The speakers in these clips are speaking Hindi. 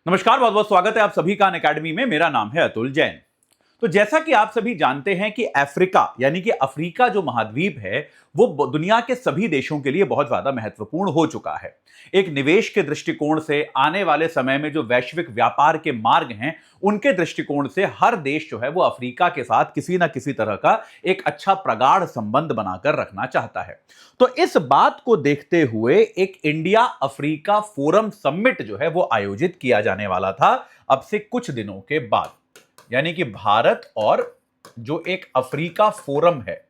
नमस्कार, बहुत बहुत स्वागत है आप सभी का अनअकैडमी में। मेरा नाम है अतुल जैन। तो जैसा कि आप सभी जानते हैं कि अफ्रीका यानी कि अफ्रीका जो महाद्वीप है वो दुनिया के सभी देशों के लिए बहुत ज्यादा महत्वपूर्ण हो चुका है। एक निवेश के दृष्टिकोण से, आने वाले समय में जो वैश्विक व्यापार के मार्ग हैं उनके दृष्टिकोण से हर देश जो है वो अफ्रीका के साथ किसी ना किसी तरह का एक अच्छा प्रगाढ़ संबंध बनाकर रखना चाहता है। तो इस बात को देखते हुए एक इंडिया अफ्रीका फोरम समिट जो है वो आयोजित किया जाने वाला था अब से कुछ दिनों के बाद। यानी कि भारत और जो एक अफ्रीका फोरम है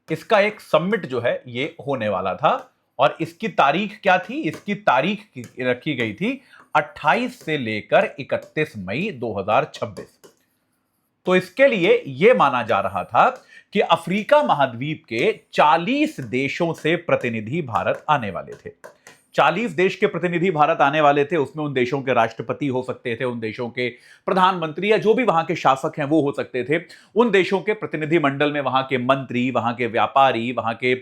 इसका एक समिट जो है ये होने वाला था। और इसकी तारीख क्या थी? इसकी तारीख रखी गई थी 28 से लेकर 31 मई 2026। तो इसके लिए यह माना जा रहा था कि अफ्रीका महाद्वीप के 40 देशों से प्रतिनिधि भारत आने वाले थे। 40 देश के प्रतिनिधि भारत आने वाले थे। उसमें उन देशों के राष्ट्रपति हो सकते थे, उन देशों के प्रधानमंत्री या जो भी वहां के शासक हैं वो हो सकते थे। उन देशों के प्रतिनिधि मंडल में वहां के मंत्री, वहां के व्यापारी, वहां के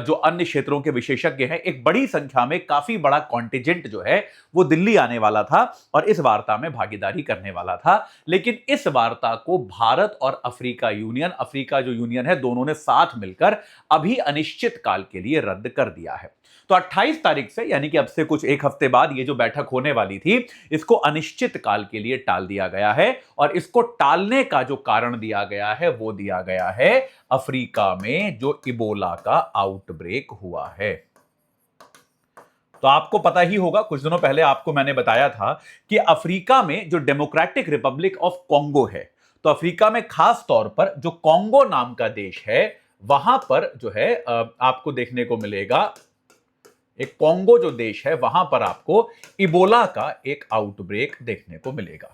जो अन्य क्षेत्रों के विशेषज्ञ हैं, एक बड़ी संख्या में काफी बड़ा कॉन्टिजेंट जो है वो दिल्ली आने वाला था और इस वार्ता में भागीदारी करने वाला था। लेकिन इस वार्ता को भारत और अफ्रीका यूनियन, अफ्रीका जो यूनियन है, दोनों ने साथ मिलकर अभी अनिश्चित काल के लिए रद्द कर दिया है। तो 28 तारीख से, यानी कि अब से कुछ एक हफ्ते बाद ये जो बैठक होने वाली थी इसको अनिश्चित काल के लिए टाल दिया गया है। और इसको टालने का जो कारण दिया गया है वो दिया गया है अफ्रीका में जो इबोला का आउटब्रेक हुआ है। तो आपको पता ही होगा, कुछ दिनों पहले आपको मैंने बताया था कि अफ्रीका में जो डेमोक्रेटिक रिपब्लिक ऑफ कॉन्गो है, तो अफ्रीका में खास तौर पर जो कॉन्गो नाम का देश है वहां पर जो है आपको देखने को मिलेगा, एक कॉन्गो जो देश है वहां पर आपको इबोला का एक आउटब्रेक देखने को मिलेगा।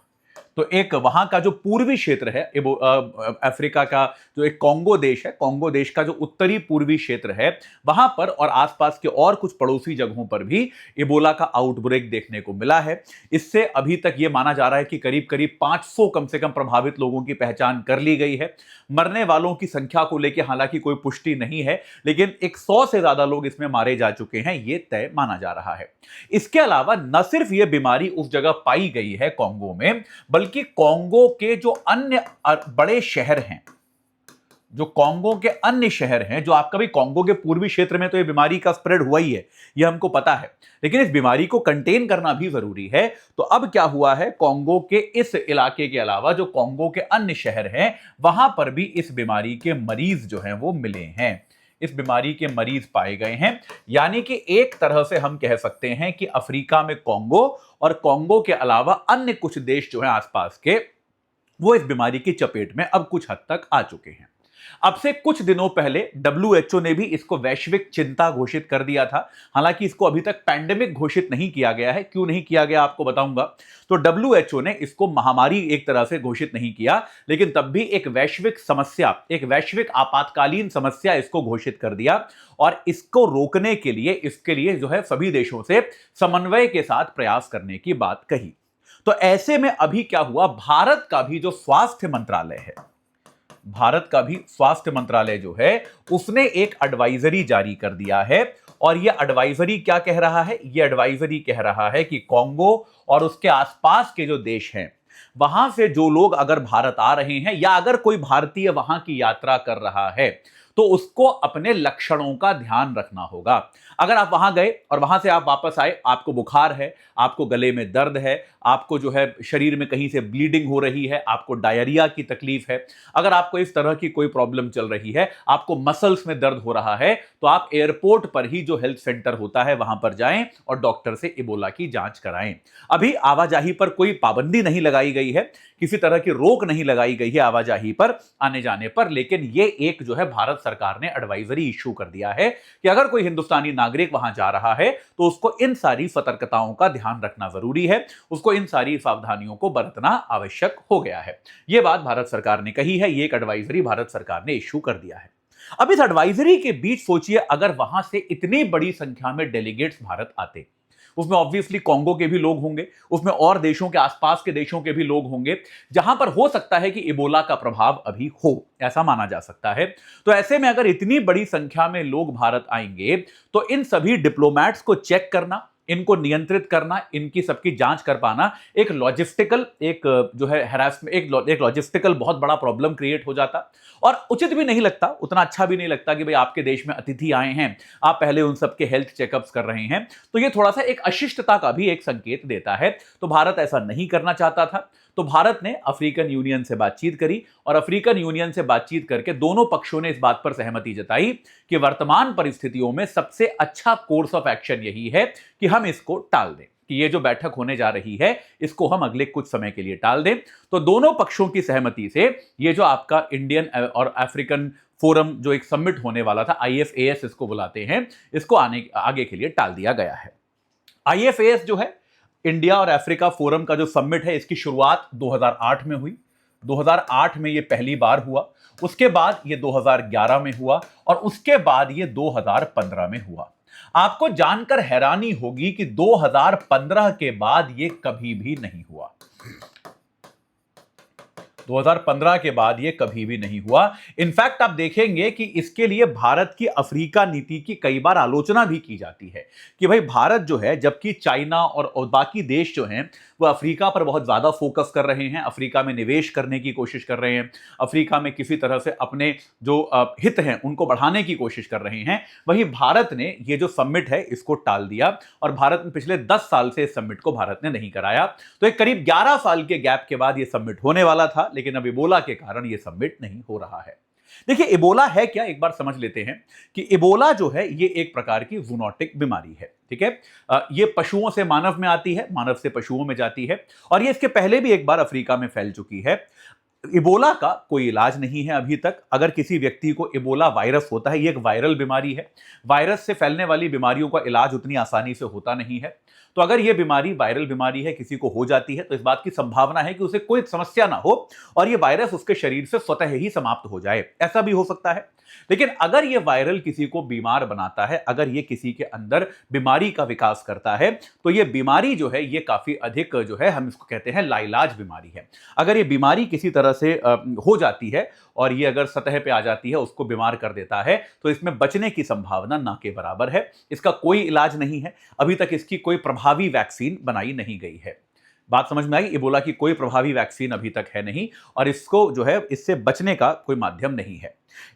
तो एक वहां का जो पूर्वी क्षेत्र है अफ्रीका का, जो एक कॉन्गो देश है, कॉन्गो देश का जो उत्तरी पूर्वी क्षेत्र है वहां पर और आसपास के और कुछ पड़ोसी जगहों पर भी इबोला का आउटब्रेक देखने को मिला है। इससे अभी तक यह माना जा रहा है कि करीब करीब 500 कम से कम प्रभावित लोगों की पहचान कर ली गई है। मरने वालों की संख्या को लेकर हालांकि कोई पुष्टि नहीं है, लेकिन 100 से ज्यादा लोग इसमें मारे जा चुके हैं, यह तय माना जा रहा है। इसके अलावा न सिर्फ यह बीमारी उस जगह पाई गई है कॉन्गो में, बल्कि कॉन्गो के जो अन्य बड़े शहर हैं, जो कॉन्गो के अन्य शहर हैं, जो आपका भी कॉन्गो के पूर्वी क्षेत्र में तो ये बीमारी का स्प्रेड हुआ ही है, ये हमको पता है, लेकिन इस बीमारी को कंटेन करना भी जरूरी है। तो अब क्या हुआ है, कॉन्गो के इस इलाके के अलावा जो कॉन्गो के अन्य शहर हैं वहां पर भी इस बीमारी के मरीज जो हैं वो मिले हैं, इस बीमारी के मरीज पाए गए हैं। यानी कि एक तरह से हम कह सकते हैं कि अफ्रीका में कॉन्गो और कॉन्गो के अलावा अन्य कुछ देश जो हैं आसपास के, वो इस बीमारी की चपेट में अब कुछ हद तक आ चुके हैं। अब से कुछ दिनों पहले WHO ने भी इसको वैश्विक चिंता घोषित कर दिया था। हालांकि इसको अभी तक पैंडेमिक घोषित नहीं किया गया है। क्यों नहीं किया गया आपको बताऊंगा। तो WHO ने इसको महामारी एक तरह से घोषित नहीं किया, लेकिन तब भी एक वैश्विक समस्या, एक वैश्विक आपातकालीन समस्या इसको घोषित कर दिया। और इसको रोकने के लिए, इसके लिए जो है सभी देशों से समन्वय के साथ प्रयास करने की बात कही। तो ऐसे में अभी क्या हुआ, भारत का भी जो स्वास्थ्य मंत्रालय है, भारत का भी स्वास्थ्य मंत्रालय जो है उसने एक एडवाइजरी जारी कर दिया है। और यह एडवाइजरी क्या कह रहा है? यह एडवाइजरी कह रहा है कि कॉन्गो और उसके आसपास के जो देश हैं वहां से जो लोग अगर भारत आ रहे हैं या अगर कोई भारतीय वहां की यात्रा कर रहा है तो उसको अपने लक्षणों का ध्यान रखना होगा। अगर आप वहां गए और वहां से आप वापस आए, आपको बुखार है, आपको गले में दर्द है, आपको जो है शरीर में कहीं से ब्लीडिंग हो रही है, आपको डायरिया की तकलीफ है, अगर आपको इस तरह की कोई प्रॉब्लम चल रही है, आपको मसल्स में दर्द हो रहा है, तो आप एयरपोर्ट पर ही जो हेल्थ सेंटर होता है वहां पर जाएं और डॉक्टर से इबोला की जांच कराएं। अभी आवाजाही पर कोई पाबंदी नहीं लगाई गई है, किसी तरह की रोक नहीं लगाई गई है आवाजाही पर आने जाने पर, लेकिन यह एक जो है भारत सरकार ने एडवाइजरी इशू कर दिया है कि अगर कोई हिंदुस्तानी नागरिक वहां जा रहा है तो उसको इन सारी सतर्कताओं का ध्यान रखना जरूरी है, उसको इन सारी सावधानियों को बरतना आवश्यक हो गया है। यह बात भारत सरकार ने कही है, यह एक एडवाइजरी भारत सरकार ने इशू कर दिया है। अब इस एडवाइजरी के बीच सोचिए, अगर वहां से इतनी बड़ी संख्या में डेलीगेट्स भारत आते, उसमें ऑब्वियसली कॉन्गो के भी लोग होंगे, उसमें और देशों के आसपास के देशों के भी लोग होंगे जहां पर हो सकता है कि इबोला का प्रभाव अभी हो, ऐसा माना जा सकता है। तो ऐसे में अगर इतनी बड़ी संख्या में लोग भारत आएंगे तो इन सभी डिप्लोमैट्स को चेक करना, इनको नियंत्रित करना, इनकी सबकी जांच कर पाना एक लॉजिस्टिकल, एक जो है हैरासमेंट, एक लॉजिस्टिकल बहुत बड़ा प्रॉब्लम क्रिएट हो जाता और उचित भी नहीं लगता, उतना अच्छा भी नहीं लगता कि भाई आपके देश में अतिथि आए हैं, आप पहले उन सबके हेल्थ चेकअप्स कर रहे हैं, तो ये थोड़ा सा एक अशिष्टता का भी एक संकेत देता है। तो भारत ऐसा नहीं करना चाहता था, तो भारत ने अफ्रीकन यूनियन से बातचीत करी और अफ्रीकन यूनियन से बातचीत करके दोनों पक्षों ने इस बात पर सहमति जताई कि वर्तमान परिस्थितियों में सबसे अच्छा कोर्स ऑफ एक्शन यही है कि हम इसको टाल दें, कि ये जो बैठक होने जा रही है इसको हम अगले कुछ समय के लिए टाल दें। तो दोनों पक्षों की सहमति से ये जो आपका इंडियन और अफ्रीकन फोरम जो एक समिट होने वाला था, IFAS इसको बुलाते हैं, इसको आगे के लिए टाल दिया गया है। IFAS जो है इंडिया और अफ्रीका फोरम का जो समिट है, इसकी शुरुआत 2008 में हुई। 2008 में ये पहली बार हुआ, उसके बाद ये 2011 में हुआ और उसके बाद ये 2015 में हुआ। आपको जानकर हैरानी होगी कि 2015 के बाद ये कभी भी नहीं हुआ। 2015 के बाद ये कभी भी नहीं हुआ। इनफैक्ट आप देखेंगे कि इसके लिए भारत की अफ्रीका नीति की कई बार आलोचना भी की जाती है कि भाई भारत जो है, जबकि चाइना और बाकी देश जो हैं वो अफ्रीका पर बहुत ज्यादा फोकस कर रहे हैं, अफ्रीका में निवेश करने की कोशिश कर रहे हैं, अफ्रीका में किसी तरह से अपने जो हित हैं उनको बढ़ाने की कोशिश कर रहे हैं, वहीं भारत ने ये जो समिट है इसको टाल दिया और भारत में पिछले 10 साल से इस समिट को भारत ने नहीं कराया। तो एक करीब 11 साल के गैप के बाद ये समिट होने वाला था, लेकिन अब इबोला के कारण ये समिट नहीं हो रहा है। देखिए इबोला है क्या, एक बार समझ लेते हैं कि इबोला जो है ये एक प्रकार की जूनोटिक बीमारी है। ठीक है, ये पशुओं से मानव में आती है, मानव से पशुओं में जाती है और ये इसके पहले भी एक बार अफ्रीका में फैल चुकी है। इबोला का कोई इलाज नहीं है अभी तक। अगर किसी व्यक्ति को इबोला वायरस होता है, ये एक वायरल बीमारी है, वायरस से फैलने वाली बीमारियों का इलाज उतनी आसानी से होता नहीं है। तो अगर ये बीमारी वायरल बीमारी है, किसी को हो जाती है, तो इस बात की संभावना है कि उसे कोई समस्या ना हो और ये वायरस उसके शरीर से स्वतः ही समाप्त हो जाए, ऐसा भी हो सकता है। लेकिन अगर ये वायरल किसी को बीमार बनाता है, अगर ये किसी के अंदर बीमारी का विकास करता है, तो ये बीमारी जो है ये काफी अधिक जो है, हम इसको कहते हैं लाइलाज बीमारी है। अगर ये बीमारी किसी तरह से हो जाती है और ये अगर सतह पे आ जाती है, उसको बीमार कर देता है, तो इसमें बचने की संभावना ना के बराबर है। इसका कोई इलाज नहीं है, अभी तक इसकी कोई प्रभावी वैक्सीन बनाई नहीं गई है। बात समझ में आई? इबोला की कोई प्रभावी वैक्सीन अभी तक है नहीं और इसको जो है इससे बचने का कोई माध्यम नहीं है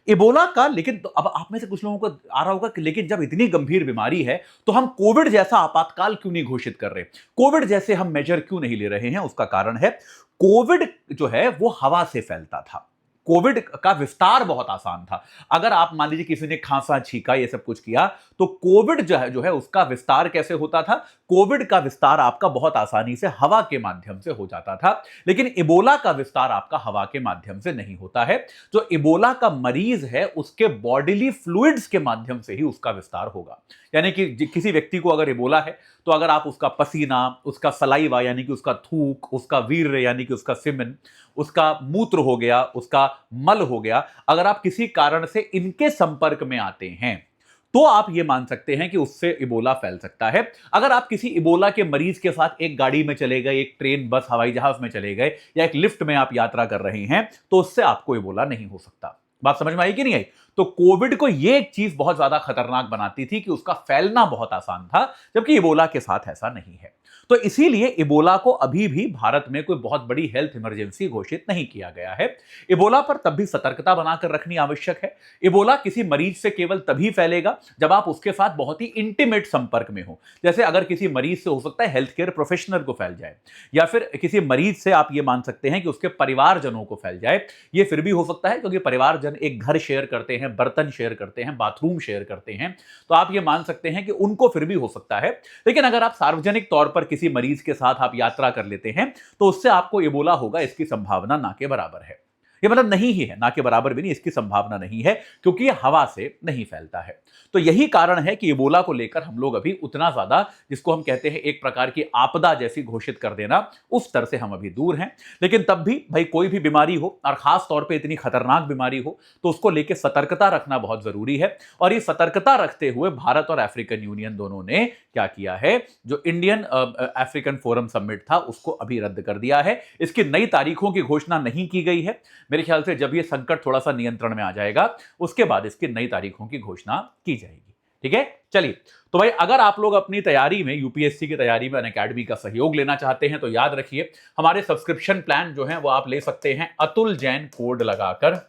इबोला का। लेकिन तो अब आप में से कुछ लोगों को आ रहा होगा कि लेकिन जब इतनी गंभीर बीमारी है तो हम कोविड जैसा आपातकाल क्यों नहीं घोषित कर रहे, कोविड जैसे हम मेजर क्यों नहीं ले रहे हैं? उसका कारण है कोविड जो है वो हवा से फैलता था, कोविड का विस्तार बहुत आसान था। अगर आप मान लीजिए किसी ने खांसा, छींका, ये सब कुछ किया, तो कोविड जो है उसका विस्तार कैसे होता था? कोविड का विस्तार आपका बहुत आसानी से हवा के माध्यम से हो जाता था, लेकिन इबोला का विस्तार आपका हवा के माध्यम से नहीं होता है। जो इबोला का मरीज है उसके बॉडीली फ्लूइड्स के माध्यम से ही उसका विस्तार होगा। यानी कि किसी व्यक्ति को अगर इबोला है तो अगर आप उसका पसीना, उसका सलाइवा यानी कि उसका थूक, उसका वीर्य यानी कि उसका सीमेन, उसका मूत्र हो गया, उसका मल हो गया, अगर आप किसी कारण से इनके संपर्क में आते हैं तो आप यह मान सकते हैं कि उससे इबोला फैल सकता है। अगर आप किसी इबोला के मरीज के साथ एक गाड़ी में चले गए, एक ट्रेन, बस, हवाई जहाज में चले गए या एक लिफ्ट में आप यात्रा कर रहे हैं, तो उससे आपको इबोला नहीं हो सकता। बात समझ में आई कि नहीं आई? तो कोविड को यह एक चीज बहुत ज्यादा खतरनाक बनाती थी कि उसका फैलना बहुत आसान था, जबकि इबोला के साथ ऐसा नहीं है। तो इसीलिए इबोला को अभी भी भारत में कोई बहुत बड़ी हेल्थ इमरजेंसी घोषित नहीं किया गया है। इबोला पर तब भी सतर्कता बनाकर रखनी आवश्यक है। इबोला किसी मरीज से केवल तभी फैलेगा जब आप उसके साथ बहुत ही इंटीमेट संपर्क में हो। जैसे अगर किसी मरीज से हो सकता है हेल्थ केयर प्रोफेशनल को फैल जाए, या फिर किसी मरीज से आप ये मान सकते हैं कि उसके परिवारजनों को फैल जाए। ये फिर भी हो सकता है क्योंकि परिवारजन एक घर शेयर करते हैं, बर्तन शेयर करते हैं, बाथरूम शेयर करते हैं, तो आप ये मान सकते हैं कि उनको फिर भी हो सकता है। लेकिन अगर आप सार्वजनिक तौर पर किसी मरीज के साथ आप यात्रा कर लेते हैं तो उससे आपको इबोला होगा, इसकी संभावना ना के बराबर है। ये मतलब नहीं ही है, ना के बराबर भी नहीं, इसकी संभावना नहीं है क्योंकि ये हवा से नहीं फैलता है। तो यही कारण है कि इबोला को लेकर हम लोग अभी उतना ज्यादा, जिसको हम कहते हैं एक प्रकार की आपदा जैसी घोषित कर देना, उस स्तर से हम अभी दूर हैं। लेकिन तब भी भाई कोई भी बीमारी हो और खास तौर पे इतनी खतरनाक बीमारी हो तो उसको लेकर सतर्कता रखना बहुत जरूरी है। और ये सतर्कता रखते हुए भारत और अफ्रीकन यूनियन दोनों ने क्या किया है, जो इंडियन अफ्रीकन फोरम समिट था उसको अभी रद्द कर दिया है। इसकी नई तारीखों की घोषणा नहीं की गई है। मेरे ख्याल से जब ये संकट थोड़ा सा नियंत्रण में आ जाएगा उसके बाद इसकी नई तारीखों की घोषणा की जाएगी। ठीक है, चलिए। तो भाई अगर आप लोग अपनी तैयारी में, यूपीएससी की तैयारी में अनअकैडमी का सहयोग लेना चाहते हैं तो याद रखिए हमारे सब्सक्रिप्शन प्लान जो है वो आप ले सकते हैं अतुल जैन कोड लगाकर।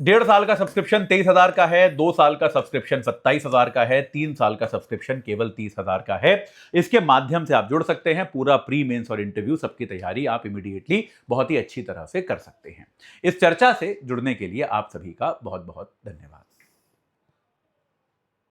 1.5 साल का सब्सक्रिप्शन 23,000 का है, 2 साल का सब्सक्रिप्शन 27,000 का है, 3 साल का सब्सक्रिप्शन केवल 30,000 का है। इसके माध्यम से आप जुड़ सकते हैं, पूरा प्री मेंस और इंटरव्यू सबकी तैयारी आप इमीडिएटली बहुत ही अच्छी तरह से कर सकते हैं। इस चर्चा से जुड़ने के लिए आप सभी का बहुत बहुत धन्यवाद।